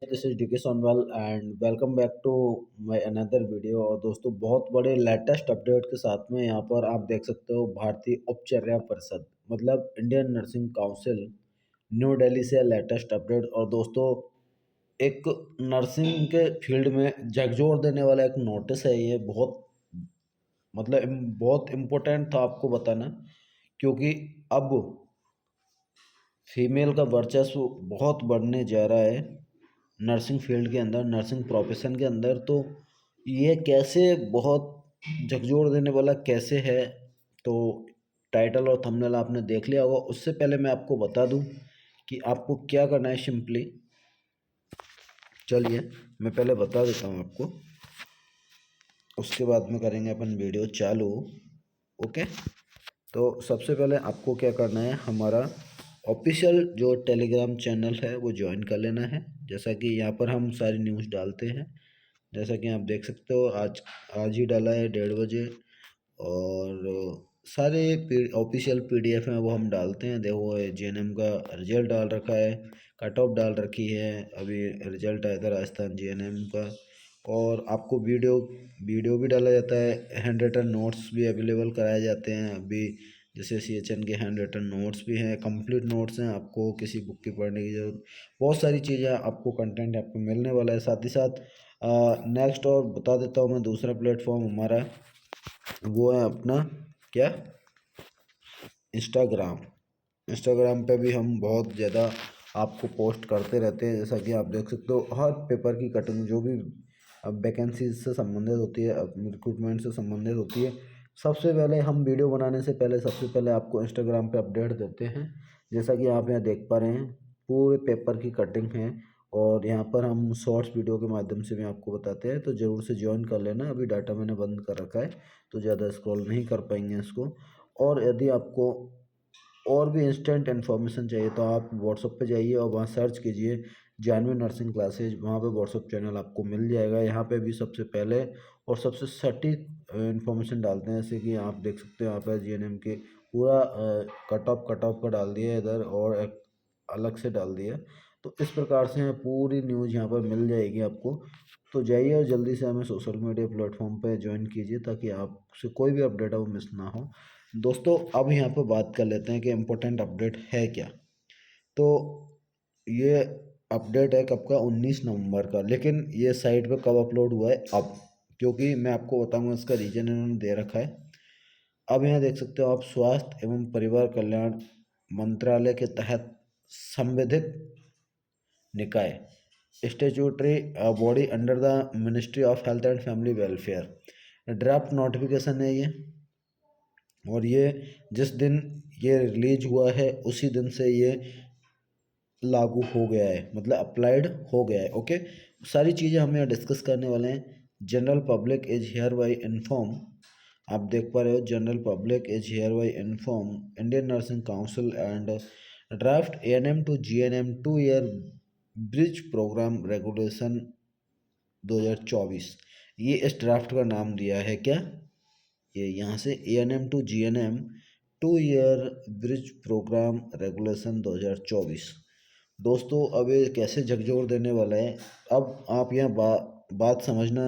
This is DK Sonwal and welcome back to my another video. और दोस्तों, बहुत बड़े लेटेस्ट अपडेट के साथ में यहाँ पर आप देख सकते हो भारतीय उपचर्या परिषद मतलब Indian Nursing Council New Delhi से लेटेस्ट अपडेट। और दोस्तों, एक नर्सिंग के फील्ड में झकझोर देने वाला एक नोटिस है। ये बहुत बहुत इम्पोर्टेंट था आपको बताना, क्योंकि अब फीमेल का वर्चस्व बहुत बढ़ने जा रहा है नर्सिंग फील्ड के अंदर, नर्सिंग प्रोफेशन के अंदर। तो ये कैसे बहुत झकझोर देने वाला कैसे है, तो टाइटल और थंबनेल आपने देख लिया होगा। उससे पहले मैं आपको बता दूं कि आपको क्या करना है। सिंपली चलिए मैं पहले बता देता हूं आपको, उसके बाद में करेंगे अपन वीडियो चालू। ओके, तो सबसे पहले आपको क्या करना है, हमारा ऑफिशियल जो टेलीग्राम चैनल है वो ज्वाइन कर लेना है। जैसा कि यहाँ पर हम सारी न्यूज़ डालते हैं, जैसा कि आप देख सकते हो आज आज ही डाला है 1:30 बजे। और सारे ऑफिशियल पीडीएफ हैं वो हम डालते हैं। देखो, जीएनएम का रिजल्ट डाल रखा है, कट ऑफ डाल रखी है, अभी रिजल्ट आया था राजस्थान जीएनएम का। और आपको वीडियो वीडियो भी डाला जाता है, हैंड रिटन नोट्स भी अवेलेबल कराए जाते हैं अभी। जैसे सीएचएन के हैंड रिटन नोट्स भी हैं, कंप्लीट नोट्स हैं, आपको किसी बुक की पढ़ने की जरूरत। बहुत सारी चीज़ें आपको कंटेंट आपको मिलने वाला है। साथ ही साथ नेक्स्ट और बता देता हूँ मैं, दूसरा प्लेटफॉर्म हमारा वो है अपना क्या, इंस्टाग्राम। इंस्टाग्राम पे भी हम बहुत ज़्यादा आपको पोस्ट करते रहते हैं। जैसा कि आप देख सकते हो, हर पेपर की कटिंग जो भी वैकेंसीज से संबंधित होती है, रिक्रूटमेंट से संबंधित होती है, सबसे पहले हम वीडियो बनाने से पहले सबसे पहले आपको इंस्टाग्राम पे अपडेट देते हैं। जैसा कि आप यहाँ देख पा रहे हैं, पूरे पेपर की कटिंग है। और यहाँ पर हम शॉर्ट्स वीडियो के माध्यम से भी आपको बताते हैं, तो ज़रूर से ज्वाइन कर लेना। अभी डाटा मैंने बंद कर रखा है, तो ज़्यादा स्क्रॉल नहीं कर पाएंगे इसको। और यदि आपको और भी इंस्टेंट इन्फॉर्मेशन चाहिए तो आप व्हाट्सअप पे जाइए और वहाँ सर्च कीजिए जानवी नर्सिंग क्लासेज। वहाँ पे व्हाट्सअप चैनल आपको मिल जाएगा। यहाँ पे भी सबसे पहले और सबसे सटीक इन्फॉर्मेशन डालते हैं। जैसे कि आप देख सकते हो, यहाँ पर जीएनएम के पूरा कट ऑफ का डाल दिया है इधर, और एक अलग से डाल दिया। तो इस प्रकार से पूरी न्यूज़ यहाँ पर मिल जाएगी आपको। तो जाइए और जल्दी से हमें सोशल मीडिया प्लेटफॉर्म पे ज्वाइन कीजिए, ताकि आपसे कोई भी अपडेट है वो मिस ना हो। दोस्तों, अब यहाँ पर बात कर लेते हैं कि इम्पोर्टेंट अपडेट है क्या। तो ये अपडेट है कब का, 19 नवंबर का। लेकिन ये साइट पे कब अपलोड हुआ है अब, क्योंकि मैं आपको बताऊंगा इसका रीजन इन्होंने दे रखा है। अब यहाँ देख सकते हो आप, स्वास्थ्य एवं परिवार कल्याण मंत्रालय के तहत संविधित निकाय, statutory body under the ministry of health and family welfare, draft notification है ये। और ये जिस दिन ये रिलीज हुआ है उसी दिन से ये लागू हो गया है, मतलब अप्लाइड हो गया है। ओके, सारी चीज़ें हम यहाँ डिस्कस करने वाले हैं। General public is hereby inform, आप देख पा रहे हो, general public is hereby inform Indian Nursing Council and draft ANM to GNM 2 year bridge programme regulation 2024। ये इस ड्राफ्ट का नाम दिया है क्या, ये यहाँ से ANM to GNM 2 year bridge programme regulation 2024। दोस्तों, अब ये कैसे झकझोर देने वाला है। अब आप यहाँ बात समझना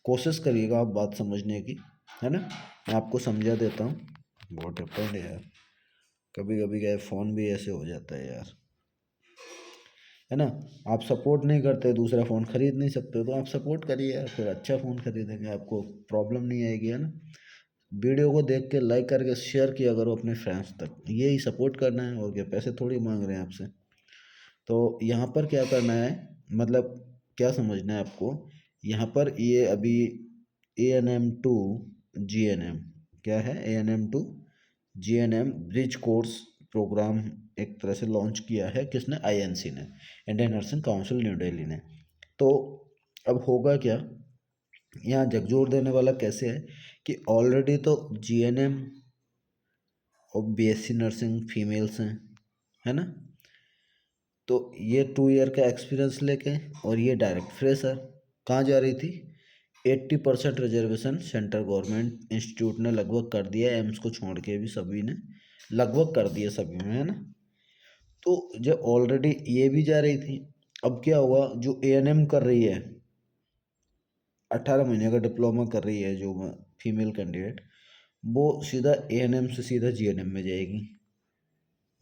कोशिश करिएगा, आप बात समझने की, है ना। मैं आपको समझा देता हूँ। बहुत डिफरेंट है यार, कभी कभी क्या फ़ोन भी ऐसे हो जाता है यार, है ना। आप सपोर्ट नहीं करते, दूसरा फ़ोन खरीद नहीं सकते, तो आप सपोर्ट करिए यार, फिर अच्छा फ़ोन खरीदेंगे, आपको प्रॉब्लम नहीं आएगी, है ना। वीडियो को देख के लाइक करके शेयर किया करो अपने फ्रेंड्स तक, यही सपोर्ट करना है और क्या, पैसे थोड़ी मांग रहे हैं आपसे। तो यहाँ पर क्या करना है, मतलब क्या समझना है आपको। यहाँ पर ये अभी ANM to GNM क्या है, ANM to GNM bridge course programme एक तरह से लॉन्च किया है। किसने, INC ने, Indian Nursing Council New Delhi ने। तो अब होगा क्या, यहाँ झकझोर देने वाला कैसे है कि ऑलरेडी तो GNM और BSc नर्सिंग फीमेल्स हैं, है ना। तो ये 2 ईयर का एक्सपीरियंस लेके, और ये डायरेक्ट फ्रेशर कहाँ जा रही थी। 80% रिजर्वेशन सेंट्रल गवर्नमेंट इंस्टीट्यूट ने लगभग कर दिया, एम्स को छोड़ के भी सभी ने लगभग कर दिया सभी में, है ना। तो जब ऑलरेडी ये भी जा रही थी, अब क्या हुआ, जो एएनएम कर रही है, 18 महीने का डिप्लोमा कर रही है जो फीमेल कैंडिडेट, वो सीधा एएनएम से सीधा जीएनएम में जाएगी।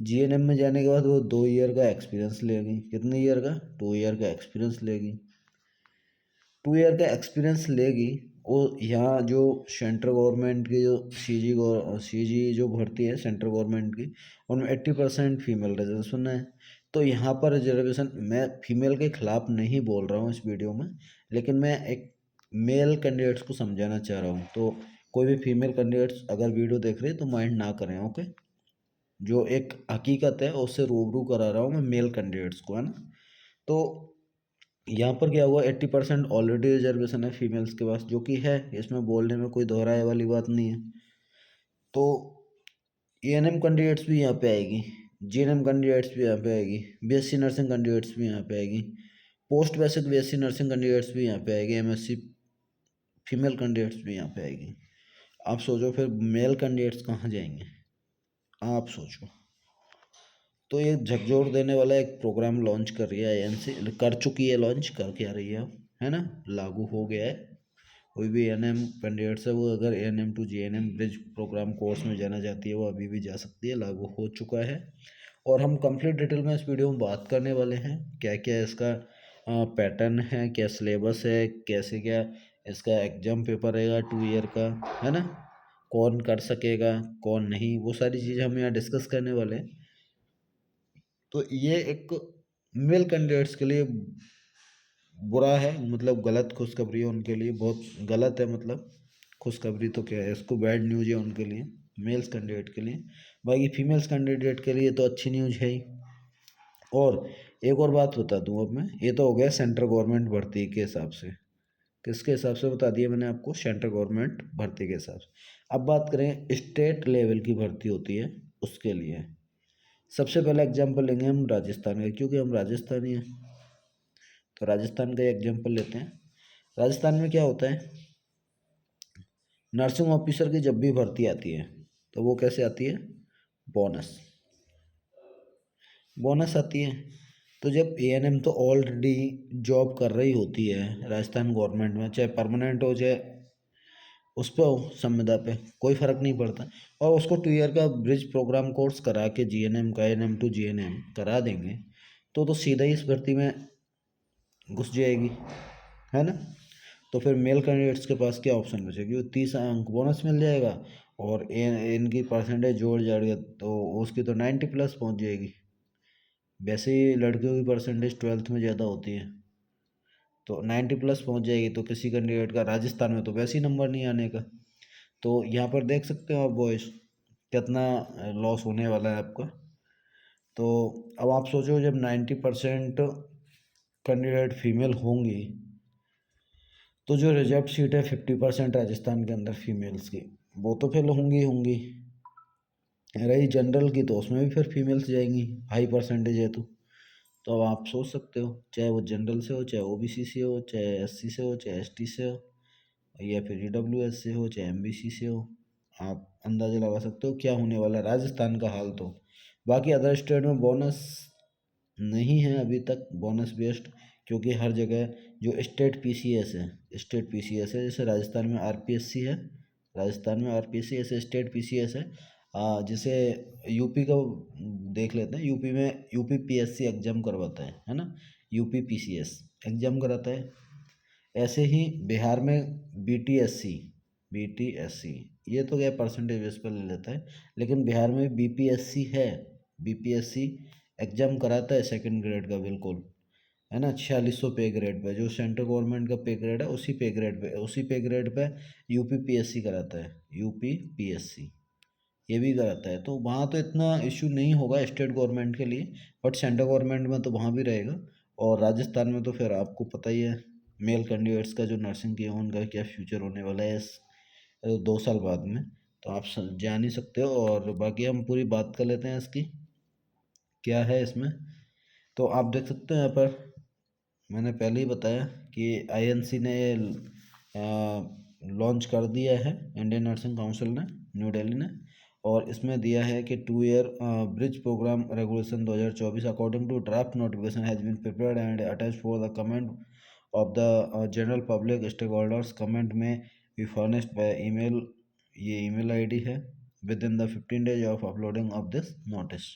जीएनएम में जाने के बाद वो 2 ईयर का एक्सपीरियंस लेगी। कितने ईयर का? 2 ईयर का एक्सपीरियंस लेगी। 2 ईयर का एक्सपीरियंस लेगी। और यहाँ जो सेंट्रल गवर्नमेंट की जो सीजी जो भर्ती है सेंट्रल गवर्नमेंट की, उनमें 80% फीमेल रिजर्वेशन है। तो यहाँ पर रिजर्वेशन, मैं फीमेल के खिलाफ नहीं बोल रहा हूँ इस वीडियो में, लेकिन मैं एक मेल कैंडिडेट्स को समझाना चाह रहा हूँ। तो कोई भी फीमेल कैंडिडेट्स अगर वीडियो देख रहे हैं तो माइंड ना करें, ओके। जो एक हकीकत है उससे रूबरू करा रहा हूँ मैं मेल कैंडिडेट्स को, है ना। तो यहाँ पर क्या हुआ, 80% ऑलरेडी रिजर्वेशन है फीमेल्स के पास, जो कि है, इसमें बोलने में कोई दोहराए वाली बात नहीं है। तो एएनएम कैंडिडेट्स भी यहाँ पे आएगी, जीएनएम कैंडिडेट्स भी यहाँ पे आएगी, बीएससी नर्सिंग कैंडिडेट्स भी यहाँ पे आएगी, post basic BSc nursing candidates भी यहाँ पे आएगी, एमएससी फीमेल कैंडिडेट्स भी यहाँ पे आएगी। आप सोचो फिर मेल कैंडिडेट्स कहाँ जाएंगे, आप सोचो। तो ये झकझोर देने वाला एक प्रोग्राम लॉन्च कर रही है एएनसी, कर चुकी है, लॉन्च करके आ रही है ना, लागू हो गया है। कोई भी एएनएम कैंडिडेट्स है वो अगर ANM to GNM bridge programme course में जाना चाहती है वो अभी भी जा सकती है, लागू हो चुका है। और हम कंप्लीट डिटेल में इस वीडियो में बात करने वाले हैं, क्या क्या इसका पैटर्न है, क्या सिलेबस है, कैसे क्या इसका एग्जाम पेपर रहेगा 2 ईयर का, है ना, कौन कर सकेगा कौन नहीं, वो सारी चीज़ें हम यहाँ डिस्कस करने वाले हैं। तो ये एक मेल कैंडिडेट्स के लिए बुरा है, मतलब गलत खुशखबरी है उनके लिए, बहुत गलत है, मतलब खुशखबरी तो क्या है, इसको बैड न्यूज़ है उनके लिए, मेल्स कैंडिडेट के लिए। बाकी फीमेल्स कैंडिडेट के लिए तो अच्छी न्यूज़ है ही। और एक और बात बता दूं अब मैं, ये तो हो गया सेंट्रल गवर्नमेंट भर्ती के हिसाब से, किसके हिसाब से बता दिया मैंने आपको, सेंट्रल गवर्नमेंट भर्ती के हिसाब से। अब बात करें स्टेट लेवल की भर्ती होती है उसके लिए। सबसे पहले एग्जाम्पल लेंगे हम राजस्थान का, क्योंकि हम राजस्थानी हैं। तो राजस्थान का एग्जाम्पल लेते हैं। राजस्थान में क्या होता है, नर्सिंग ऑफिसर की जब भी भर्ती आती है तो वो कैसे आती है, बोनस, बोनस आती है। तो जब एएनएम तो ऑलरेडी जॉब कर रही होती है राजस्थान गवर्नमेंट में, चाहे परमानेंट हो चाहे उस पर हो संविदा पे, कोई फ़र्क नहीं पड़ता, और उसको 2 ईयर का ब्रिज प्रोग्राम कोर्स करा के जीएनएम का एएनएम टू जीएनएम करा देंगे तो सीधा ही इस भर्ती में घुस जाएगी, है ना। तो फिर मेल कैंडिडेट्स के पास क्या ऑप्शन बचेगी, वो 30 अंक बोनस मिल जाएगा, और इनकी परसेंटेज जोड़ जाएगा तो उसकी तो 90+ पहुंच जाएगी। वैसे ही लड़कियों की परसेंटेज 12th में ज़्यादा होती है, तो 90+ पहुंच जाएगी, तो किसी कैंडिडेट का राजस्थान में तो वैसे ही नंबर नहीं आने का। तो यहाँ पर देख सकते हो आप बॉयज, कितना लॉस होने वाला है आपका। तो अब आप सोचो, जब 90% कैंडिडेट फीमेल होंगी तो जो रिजर्व सीट है 50% राजस्थान के अंदर फीमेल्स की, वो तो फिर होंगी होंगी। रही जनरल की तो उसमें भी फिर फीमेल्स जाएंगी, हाई परसेंटेज है तो अब आप सोच सकते हो, चाहे वो जनरल से हो, चाहे ओबीसी से हो, चाहे एससी से हो, चाहे एसटी से हो, या फिर ईडब्ल्यूएस से हो, चाहे एमबीसी से हो, आप अंदाज़ा लगा सकते हो क्या होने वाला है राजस्थान का हाल। तो बाकी अदर स्टेट में बोनस नहीं है अभी तक, बोनस बेस्ड, क्योंकि हर जगह जो स्टेट पीसीएस है, स्टेट पीसीएस है, जैसे राजस्थान में आरपीएससी है, राजस्थान में आरपीएससी ऐसे स्टेट पीसीएस है। जैसे यूपी का देख लेते हैं, यूपी में यूपी पीएससी एग्जाम करवाता है ना, यूपी पीसीएस एग्जाम कराता है। ऐसे ही बिहार में बीटीएससी, बीटीएससी ये तो क्या परसेंटेज बेस पर ले लेता है, लेकिन बिहार में बीपीएससी है, बीपीएससी एग्जाम कराता है सेकंड ग्रेड का, बिल्कुल, है ना, 4600 पे ग्रेड पे, जो सेंट्रल गवर्नमेंट का पे ग्रेड है उसी पे ग्रेड पे यूपी पीएससी कराता है, यूपी पीएससी ये भी कराता है। तो वहाँ तो इतना इशू नहीं होगा स्टेट गवर्नमेंट के लिए, बट सेंट्रल गवर्नमेंट में तो वहाँ भी रहेगा। और राजस्थान में तो फिर आपको पता ही है मेल कैंडिडेट्स का जो नर्सिंग किया उनका क्या फ्यूचर होने वाला है इस 2 साल बाद में, तो आप जान ही सकते हो। और बाकी हम पूरी बात कर लेते हैं इसकी, क्या है इसमें। तो आप देख सकते हो यहाँ पर मैंने पहले ही बताया कि आईएनसी ने लॉन्च कर दिया है, इंडियन नर्सिंग काउंसिल ने, न्यू दिल्ली ने। और इसमें दिया है कि 2 year bridge programme regulation 2024 according to draft notification has been prepared and attach for the comment of the general public stakeholders. Comment में बी फर्निश्ड बाय ईमेल, ये email ID है, within the 15 days of uploading of this notice.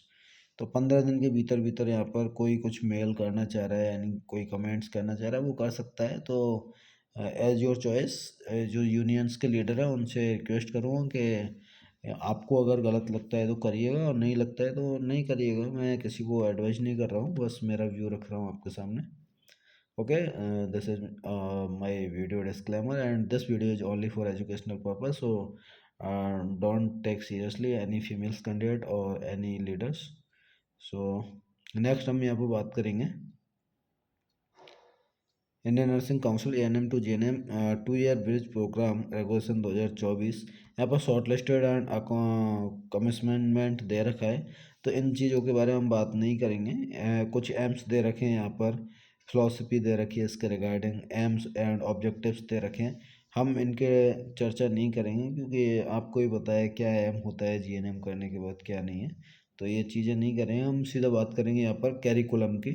तो 15 दिन के भीतर भीतर यहाँ पर कोई कुछ मेल करना चाह रहा है, यानी कोई कमेंट्स करना चाह रहा है, वो कर सकता है। तो एज योर चॉइस। जो यूनियंस के लीडर हैं उनसे रिक्वेस्ट करूँगा कि आपको अगर गलत लगता है तो करिएगा और नहीं लगता है तो नहीं करिएगा। मैं किसी को एडवाइस नहीं कर रहा हूँ, बस मेरा व्यू रख रहा हूँ आपके सामने। Okay, this is my video disclaimer and this video is only for educational purpose, so don't take seriously any females candidate और एनी लीडर्स। सो नेक्स्ट हम यहाँ पर बात करेंगे Indian Nursing Council ANM to JNM 2 year bridge programme regulation 2024। यहाँ पर shortlisted and commitment दे रखा है, तो इन चीज़ों के बारे में हम बात नहीं करेंगे। कुछ एम्स दे रखे हैं यहाँ पर, फिलॉसफी दे रखी है इसके रिगार्डिंग, एम्स एंड ऑब्जेक्टिव्स दे रखे हैं। हम इनके चर्चा नहीं करेंगे क्योंकि आपको ही पता है क्या एम होता है GNM करने के बाद क्या नहीं है, तो ये चीज़ें नहीं करेंगे। हम सीधा बात करेंगे यहाँ पर कैरिकुलम की।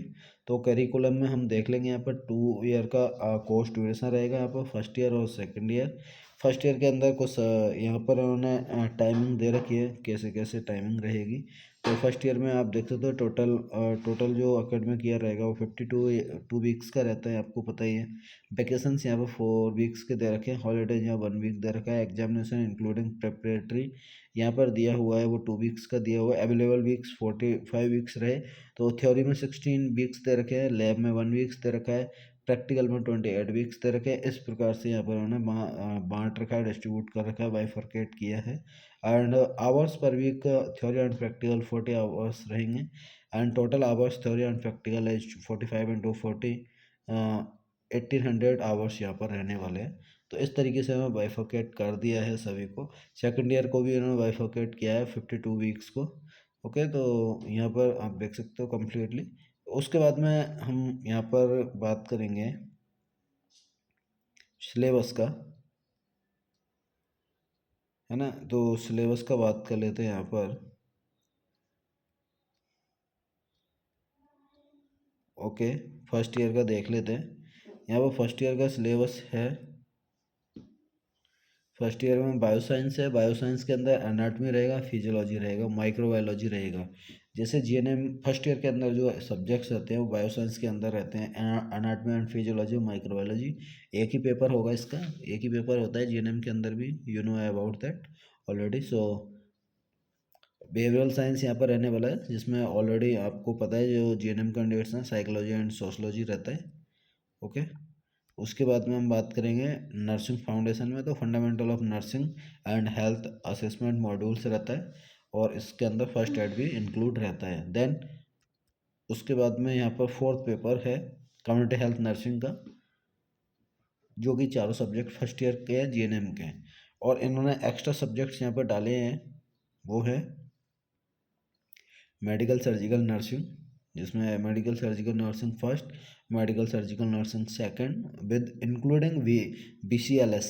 तो कैरिकुलम में हम देख लेंगे यहाँ पर 2 ईयर का कोर्स ड्यूरेशन रहेगा यहाँ पर, फर्स्ट ईयर और सेकंड ईयर। फर्स्ट ईयर के अंदर कुछ यहाँ पर उन्होंने टाइमिंग दे रखी है, कैसे कैसे टाइमिंग रहेगी। तो फर्स्ट ईयर में आप देख सकते हो टोटल जो एकेडमिक ईयर रहेगा वो 52 वीक्स का रहता है, आपको पता ही है। वैकेशंस यहाँ पर 4 वीक्स के दे रखे हैं, हॉलीडेज यहाँ 1 वीक दे रखा है, एग्जामिनेशन इंक्लूडिंग प्रेपरेटरी यहाँ पर दिया हुआ है वो 2 वीक्स का दिया हुआ है, अवेलेबल वीक्स 45 वीक्स रहे। तो थ्योरी में 16 वीक्स दे रखे हैं, लैब में 1 वीक्स दे रखा है, प्रैक्टिकल में 28 वीक्स दे रखे हैं। इस प्रकार से यहाँ पर उन्होंने बांट रखा है, डिस्ट्रीब्यूट कर रखा है, बाइफरकेट किया है। And hours per week theory and practical 40 hours रहेंगे and total hours theory and practical is 45 into 40 1800 hours यहाँ पर रहने वाले हैं। तो इस तरीके से हमें बाइफरकेट कर दिया है सभी को। सेकंड ईयर को भी उन्होंने बाइफरकेट किया है 52 वीक्स को। ओके, तो यहाँ पर आप देख सकते हो कम्प्लीटली। उसके बाद में हम यहाँ पर बात करेंगे सिलेबस का, है ना। तो सिलेबस का बात कर लेते हैं यहाँ पर। ओके, फर्स्ट ईयर का देख लेते हैं। यहाँ पर फर्स्ट ईयर का सिलेबस है, फर्स्ट ईयर में बायोसाइंस है, बायोसाइंस के अंदर एनाटॉमी रहेगा, फिजियोलॉजी रहेगा, माइक्रोबायोलॉजी रहेगा। जैसे GNM फर्स्ट ईयर के अंदर जो सब्जेक्ट्स रहते हैं वो बायोसाइंस के अंदर रहते हैं, एनाटॉमी एंड फिजियोलॉजी, माइक्रोबायोलॉजी। एक ही पेपर होगा इसका, एक ही पेपर होता है GNM के अंदर भी, you know about that already. So behavioural science यहाँ पर रहने वाला है, जिसमें ऑलरेडी आपको पता है जो GNM कैंडिडेट्स हैं साइकोलॉजी एंड सोशलॉजी रहता है। ओके, उसके बाद में हम बात करेंगे नर्सिंग फाउंडेशन में। तो fundamental of nursing and health assessment modules रहता है और इसके अंदर फर्स्ट एड भी इंक्लूड रहता है। देन उसके बाद में यहाँ पर फोर्थ पेपर है कम्युनिटी हेल्थ नर्सिंग का, जो कि चारों सब्जेक्ट फर्स्ट ईयर के हैं GNM के हैं। और इन्होंने एक्स्ट्रा सब्जेक्ट्स यहाँ पर डाले हैं, वो है मेडिकल सर्जिकल नर्सिंग, जिसमें medical surgical nursing first, medical surgical nursing second with including BCLS,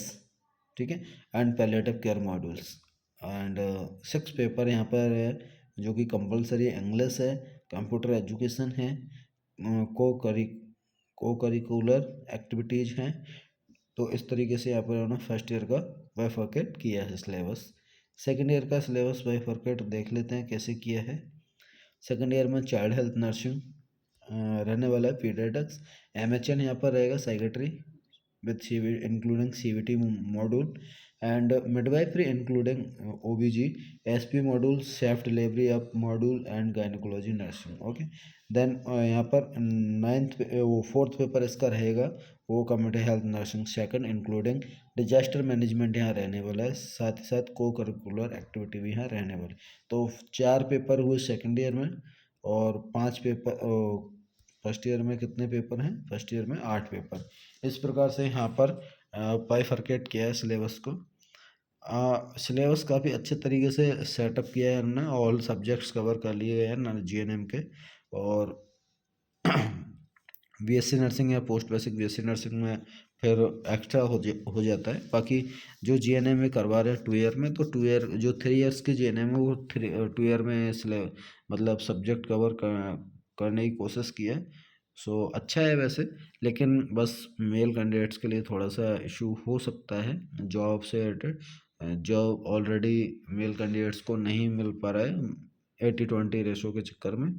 ठीक है, and palliative care modules. And 6 paper यहाँ पर है जो कि कंपलसरी इंग्लिश है, कंप्यूटर एजुकेशन है, को करिकुलर एक्टिविटीज़ हैं। तो इस तरीके से यहाँ पर उन्होंने फर्स्ट ईयर का बाइफरकेट किया है सिलेबस। सेकेंड ईयर का सिलेबस बाइफरकेट देख लेते हैं कैसे किया है। सेकेंड ईयर में चाइल्ड हेल्थ नर्सिंग रहने वाला है, पीडियाट्रिक्स, MHN यहाँ पर रहेगा, psychiatry with including CVT module and midwifery including OBG, SP module, safe delivery up module and gynaecology nursing. Okay, then यहाँ पर फोर्थ पेपर इसका रहेगा वो community health nursing second including disaster management यहाँ रहने वाला है, साथ ही साथ को करिकुलर एक्टिविटी भी यहाँ रहने वाली। तो 4 पेपर हुए सेकंड ईयर में और 5 पेपर फर्स्ट ईयर में। कितने पेपर हैं फर्स्ट ईयर में? 8 पेपर। इस प्रकार से यहाँ पर बाइफरकेट किया है सिलेबस को। सिलेबस काफ़ी अच्छे तरीके से सेटअप किया है हमने, ऑल सब्जेक्ट्स कवर कर लिए गए हैं GNM के। और बीएससी नर्सिंग या पोस्ट बेसिक बीएससी नर्सिंग में फिर एक्स्ट्रा हो जाता है। बाकी जो जीएनए में करवा रहे हैं 2 ईयर में, तो 2 ईयर जो 3 ईयर्स की जीएनए में वो 2 ईयर में इसलिए मतलब सब्जेक्ट कवर करने की कोशिश की है। सो अच्छा है वैसे, लेकिन बस मेल कैंडिडेट्स के लिए थोड़ा सा इशू हो सकता है जॉब से related. Job already male candidates को नहीं मिल पा रहा है 80-20 रेशो के चक्कर में,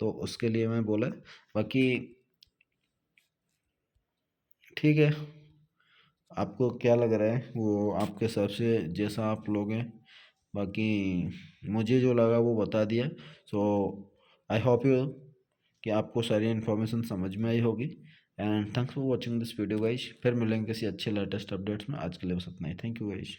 तो उसके लिए मैं बोला। बाकी ठीक है, आपको क्या लग रहा है वो आपके हिसाब से जैसा आप लोग हैं। बाकी मुझे जो लगा वो बता दिया। सो आई होप यू कि आपको सारी इन्फॉर्मेशन समझ में आई होगी। And thanks for watching this video guys. फिर मिलेंगे किसी अच्छे लेटेस्ट अपडेट्स में। आज के लिए बस इतना ही। Thank you guys.